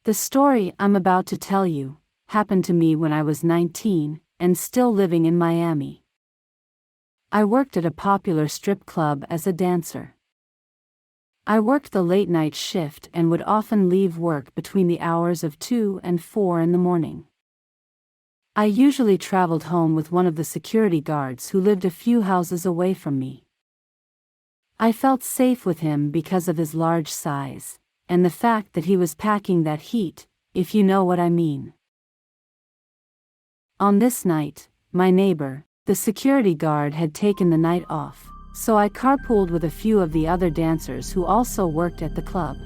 The story I'm about to tell you happened to me when I was 19 and still living in Miami. I worked at a popular strip club as a dancer. I worked the late night shift and would often leave work between the hours of 2 and 4 in the morning. I usually traveled home with one of the security guards who lived a few houses away from me. I felt safe with him because of his large size, and the fact that he was packing that heat, if you know what I mean. On this night, my neighbor, the security guard, had taken the night off, so I carpooled with a few of the other dancers who also worked at the club.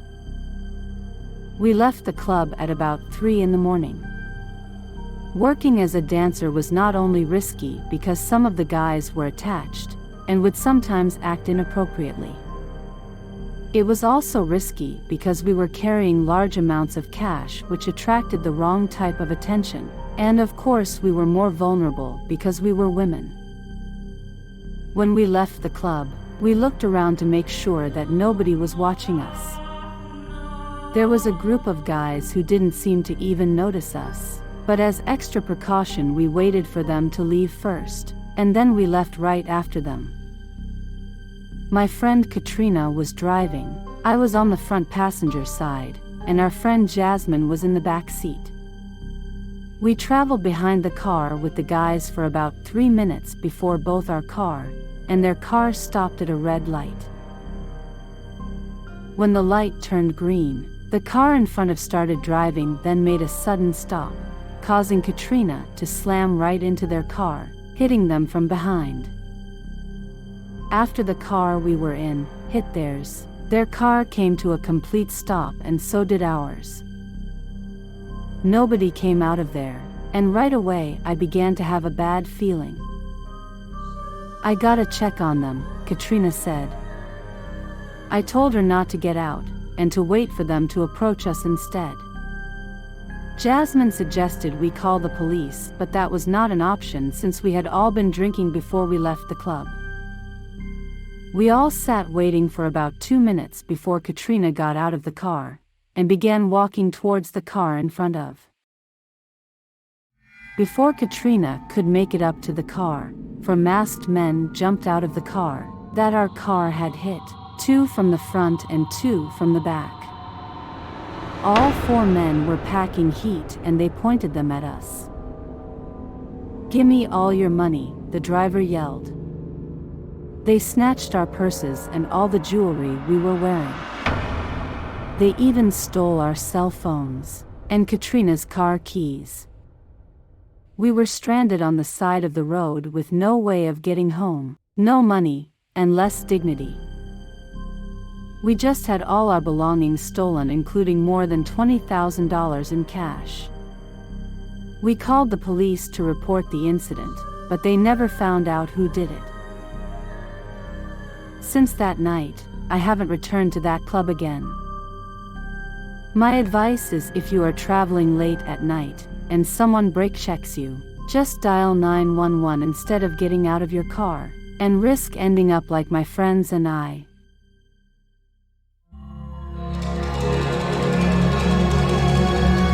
We left the club at about 3 in the morning. Working as a dancer was not only risky because some of the guys were attached and would sometimes act inappropriately. It was also risky because we were carrying large amounts of cash which attracted the wrong type of attention, and of course we were more vulnerable because we were women. When we left the club, we looked around to make sure that nobody was watching us. There was a group of guys who didn't seem to even notice us, but as extra precaution we waited for them to leave first, and then we left right after them. My friend Katrina was driving, I was on the front passenger side, and our friend Jasmine was in the back seat. We traveled behind the car with the guys for about 3 minutes before both our car and their car stopped at a red light. When the light turned green, the car in front of started driving, then made a sudden stop, causing Katrina to slam right into their car, hitting them from behind. After the car we were in hit theirs, their car came to a complete stop and so did ours. Nobody came out of there, and right away I began to have a bad feeling. "I gotta check on them," Katrina said. I told her not to get out, and to wait for them to approach us instead. Jasmine suggested we call the police, but that was not an option since we had all been drinking before we left the club. We all sat waiting for about 2 minutes before Katrina got out of the car and began walking towards the car in front of. Before Katrina could make it up to the car, 4 masked men jumped out of the car that our car had hit, 2 from the front and 2 from the back. All 4 men were packing heat and they pointed them at us. "Gimme all your money," the driver yelled. They snatched our purses and all the jewelry we were wearing. They even stole our cell phones and Katrina's car keys. We were stranded on the side of the road with no way of getting home, no money, and less dignity. We just had all our belongings stolen, including more than $20,000 in cash. We called the police to report the incident, but they never found out who did it. Since that night, I haven't returned to that club again. My advice is, if you are traveling late at night and someone brake checks you, just dial 911 instead of getting out of your car and risk ending up like my friends and I.